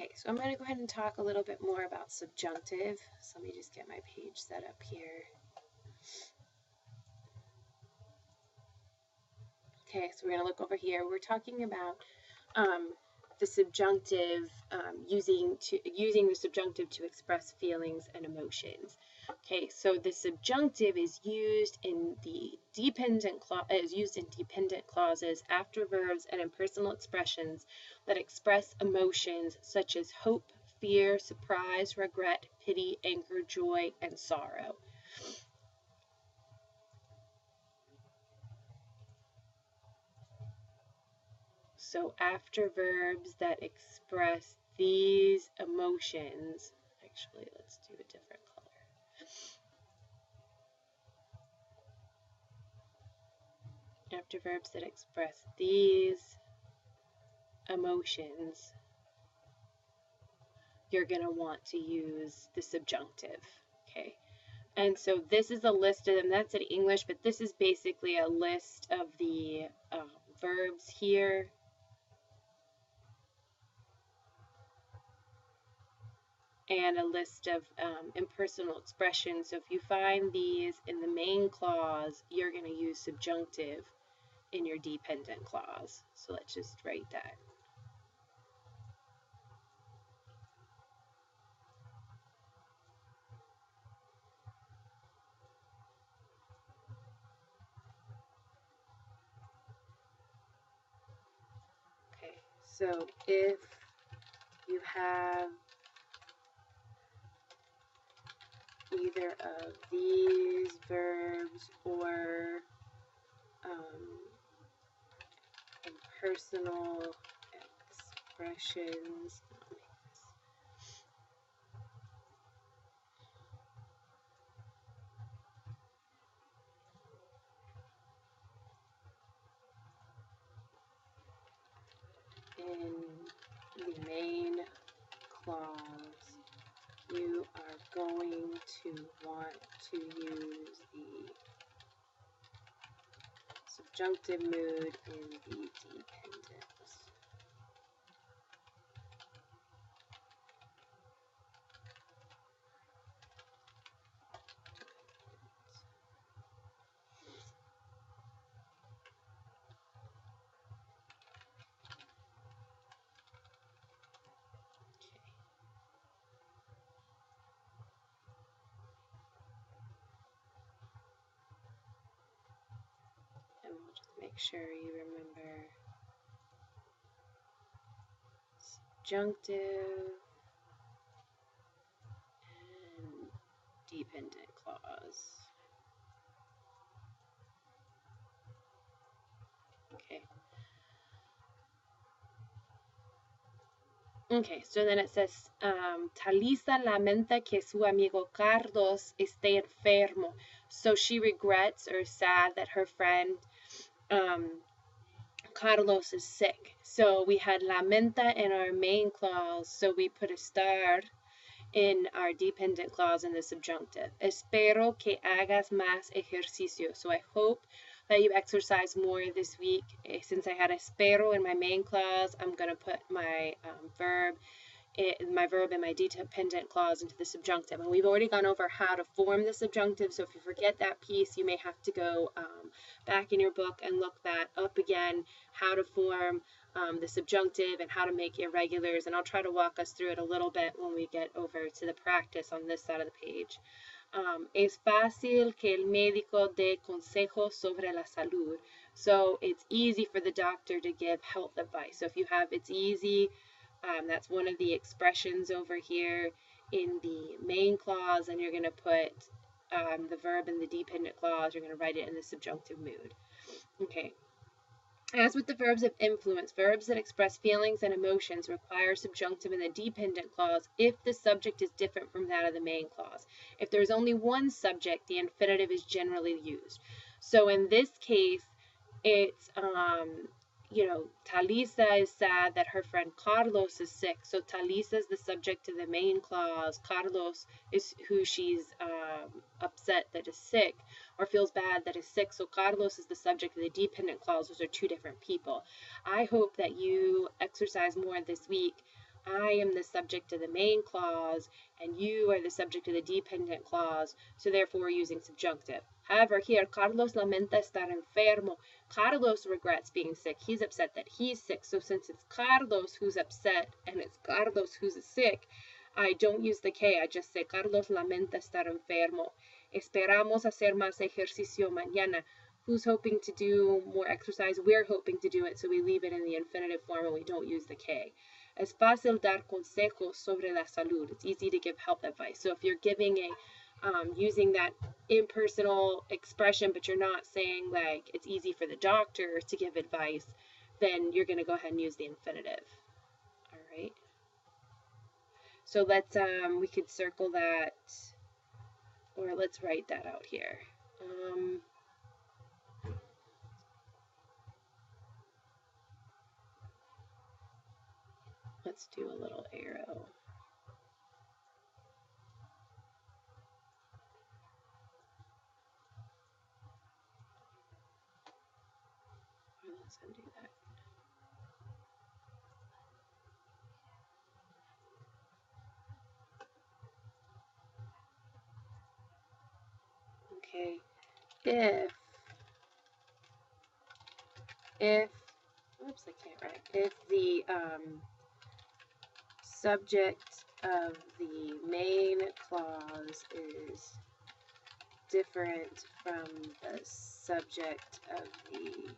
Okay, so I'm going to go ahead and talk a little bit more about subjunctive. So let me just get my page set up here. Okay, so we're going to look over here. We're talking about the subjunctive, using the subjunctive to express feelings and emotions. Okay, so the subjunctive is used in dependent clauses after verbs and in personal expressions that express emotions such as hope, fear, surprise, regret, pity, anger, joy, and sorrow. So after verbs that express these emotions, actually, let's do a different color. After verbs that express these emotions, you're going to want to use the subjunctive, okay? And so this is a list of them. That's in English, but this is basically a list of the verbs here. And a list of impersonal expressions. So if you find these in the main clause, you're going to use subjunctive in your dependent clause. So let's just write that. Okay, so if you have either of these verbs or impersonal expressions, in the main clause, you are going to want to use the subjunctive mood in the dependent. And we'll just make sure you remember subjunctive and dependent clause. Okay. Okay, so then it says, Talisa lamenta que su amigo Carlos esté enfermo. So she regrets or is sad that her friend Carlos is sick. So we had lamenta in our main clause, so we put a star in our dependent clause in the subjunctive. Espero que hagas más ejercicio. So I hope that you exercise more this week. Since I had espero in my main clause, I'm going to put my verb and my dependent clause into the subjunctive. And we've already gone over how to form the subjunctive, so if you forget that piece, you may have to go back in your book and look that up again, how to form the subjunctive and how to make irregulars, and I'll try to walk us through it a little bit when we get over to the practice on this side of the page. Es fácil que el médico dé consejos sobre la salud. So it's easy for the doctor to give health advice. So if you have it's easy, that's one of the expressions over here in the main clause, and you're going to put the verb in the dependent clause. You're going to write it in the subjunctive mood. Okay. As with the verbs of influence, verbs that express feelings and emotions require subjunctive in the dependent clause if the subject is different from that of the main clause. If there's only one subject, the infinitive is generally used. So in this case, it's, Talisa is sad that her friend Carlos is sick. So Talisa is the subject of the main clause. Carlos is who she's upset that is sick or feels bad that is sick. So Carlos is the subject of the dependent clause. Those are two different people. I hope that you exercise more this week I am the subject of the main clause, and you are the subject of the dependent clause, so therefore we're using subjunctive. However, here, Carlos lamenta estar enfermo. Carlos regrets being sick. He's upset that he's sick. So since it's Carlos who's upset and it's Carlos who's sick, I don't use the K. I just say Carlos lamenta estar enfermo. Esperamos hacer más ejercicio mañana. Who's hoping to do more exercise? We're hoping to do it, so we leave it in the infinitive form and we don't use the K. Es fácil dar consejos sobre la salud. It's easy to give health advice. So if you're giving a, using that impersonal expression, but you're not saying like it's easy for the doctor to give advice, then you're going to go ahead and use the infinitive. All right. So let's, we could circle that, or let's write that out here. Let's do a little arrow. Let's undo that. Okay. If oops, I can't write. If the subject of the main clause is different from the subject of the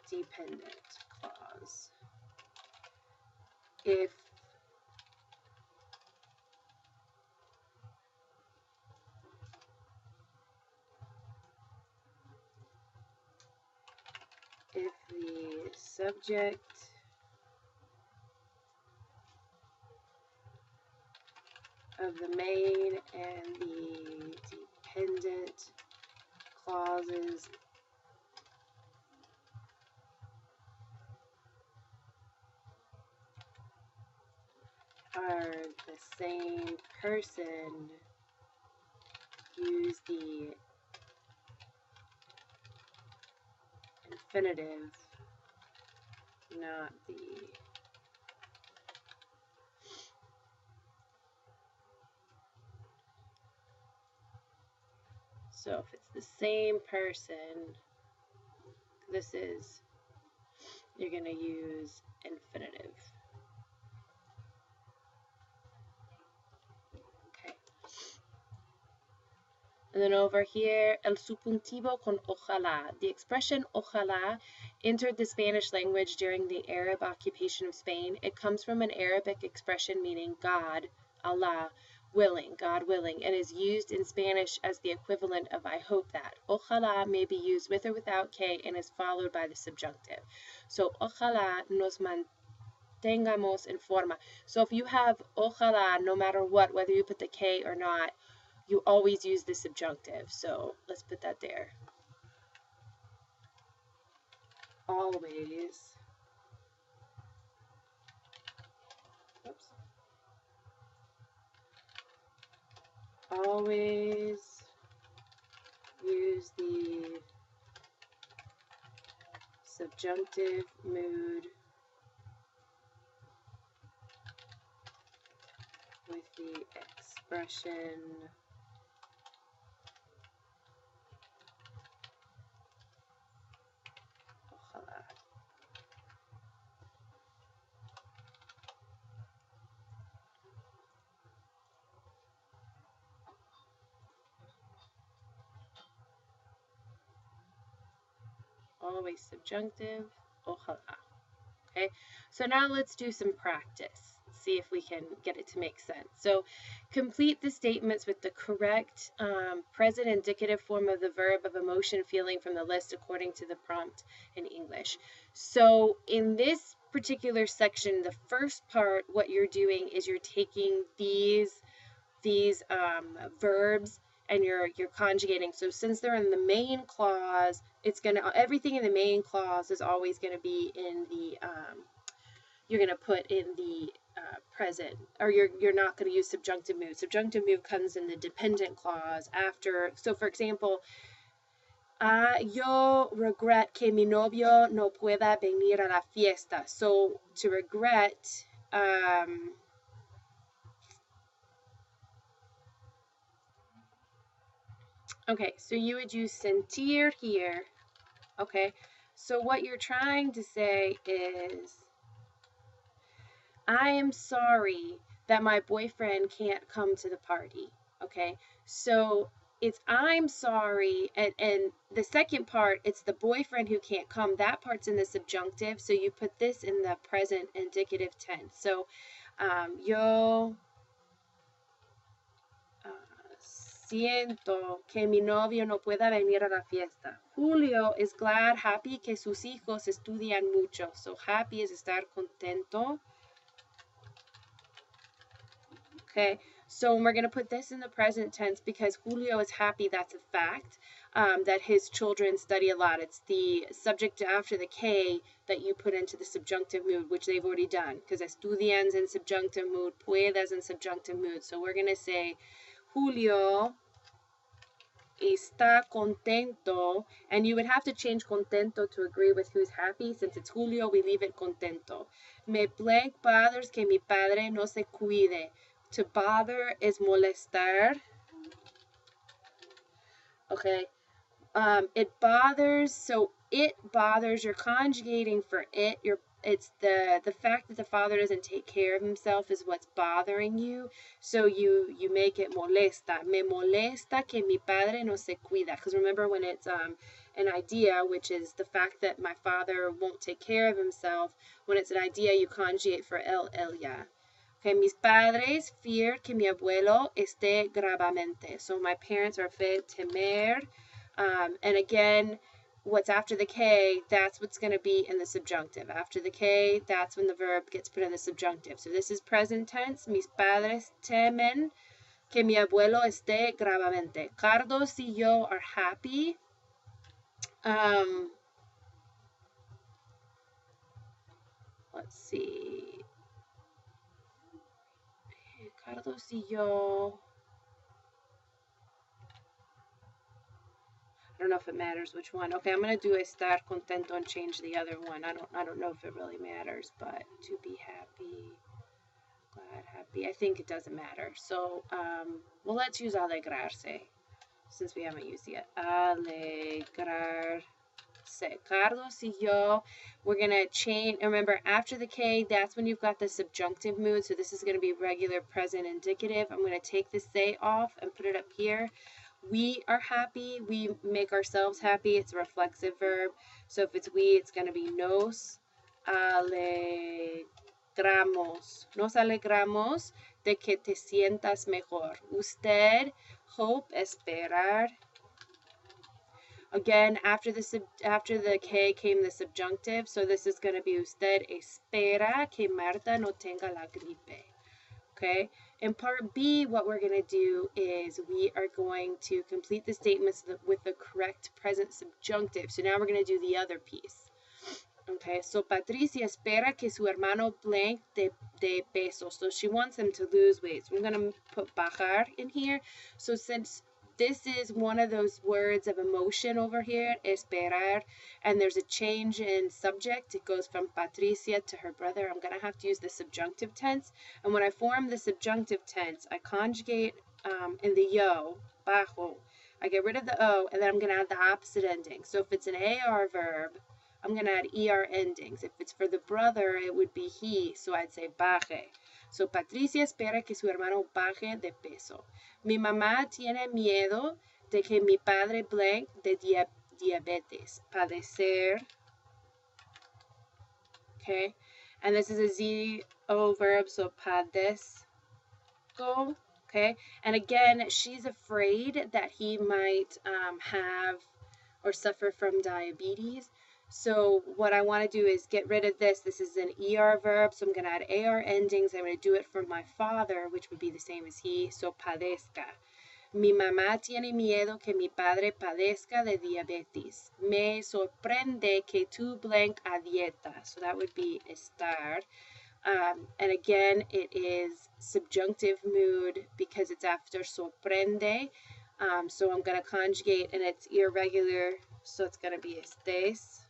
dependent clause. If the subject of the main and the dependent clauses are the same person, use the infinitive, not the so if it's the same person, this is, you're going to use infinitive. Okay. And then over here, el subjuntivo con Ojala. The expression Ojala entered the Spanish language during the Arab occupation of Spain. It comes from an Arabic expression meaning God, Allah, willing, God willing, and is used in Spanish as the equivalent of I hope that. Ojalá may be used with or without K and is followed by the subjunctive. So, ojalá nos mantengamos en forma. So if you have ojalá, no matter what, whether you put the K or not, you always use the subjunctive. So let's put that there. Always. Oops. Always use the subjunctive mood with the expression ojalá. Always subjunctive, ojalá. Okay, so now let's do some practice. See if we can get it to make sense. So complete the statements with the correct present indicative form of the verb of emotion feeling from the list according to the prompt in English. So in this particular section, the first part, what you're doing is you're taking these verbs and you're conjugating. So since they're in the main clause, it's gonna, everything in the main clause is always gonna be in the you're gonna put in the present, or you're not gonna use subjunctive mood. Subjunctive mood comes in the dependent clause after. So for example, yo regret que mi novio no pueda venir a la fiesta. So to regret Okay, so you would use sentir here. Okay, so what you're trying to say is, I am sorry that my boyfriend can't come to the party. Okay, so it's I'm sorry, and the second part, it's the boyfriend who can't come. That part's in the subjunctive, so you put this in the present indicative tense. So yo siento que mi novio no pueda venir a la fiesta. Julio is glad, happy que sus hijos estudian mucho. So happy is estar contento. Okay, so we're going to put this in the present tense because Julio is happy, that's a fact, that his children study a lot. It's the subject after the K that you put into the subjunctive mood, which they've already done, because estudian's in subjunctive mood, puedas in subjunctive mood. So we're going to say Julio está contento, and you would have to change contento to agree with who's happy. Since it's Julio, we leave it contento. Me blank bothers que mi padre no se cuide. To bother is molestar. Okay. It bothers, so it bothers, you're conjugating for it. It's the fact that the father doesn't take care of himself is what's bothering you. So you make it molesta. Me molesta que mi padre no se cuida. Because remember, when it's an idea, which is the fact that my father won't take care of himself, when it's an idea, you conjugate for ella. Okay, mis padres fear que mi abuelo esté gravemente. So my parents are fe temer. And again, what's after the K, that's what's going to be in the subjunctive. After the K, that's when the verb gets put in the subjunctive. So this is present tense. Mis padres temen que mi abuelo esté gravemente. Carlos y yo are happy. Let's see. Carlos y yo. I don't know if it matters which one. Okay, I'm gonna do estar contento and change the other one. I don't know if it really matters, but to be happy, glad, happy. I think it doesn't matter. So, well, let's use alegrarse since we haven't used it yet. Alegrarse. Carlos y yo. We're gonna change. Remember, after the K, that's when you've got the subjunctive mood. So this is gonna be regular present indicative. I'm gonna take the se off and put it up here. We are happy. We make ourselves happy. It's a reflexive verb. So if it's we, it's going to be nos alegramos. Nos alegramos de que te sientas mejor. Usted hope esperar. Again, after the K came the subjunctive. So this is going to be usted espera que Marta no tenga la gripe. Okay, in part B, what we're going to do is we are going to complete the statements with the correct present subjunctive. So now we're going to do the other piece. Okay, so Patricia espera que su hermano blank de peso. So she wants him to lose weight. So we're going to put bajar in here. So since this is one of those words of emotion over here, esperar, and there's a change in subject. It goes from Patricia to her brother. I'm going to have to use the subjunctive tense. And when I form the subjunctive tense, I conjugate in the yo, bajo. I get rid of the O, and then I'm going to add the opposite ending. So if it's an AR verb, I'm going to add ER endings. If it's for the brother, it would be he, so I'd say baje. So Patricia espera que su hermano baje de peso. Mi mamá tiene miedo de que mi padre blank de diabetes, padecer. Okay, and this is a ZO verb, so padezco. Okay, and again, she's afraid that he might have or suffer from diabetes. So what I want to do is get rid of this. This is an ER verb, so I'm going to add AR endings. I'm going to do it for my father, which would be the same as he, so padezca. Mi mamá tiene miedo que mi padre padezca de diabetes. Me sorprende que tú blank a dieta. So that would be estar. And again, it is subjunctive mood because it's after sorprende. So I'm going to conjugate, and it's irregular, so it's going to be estés.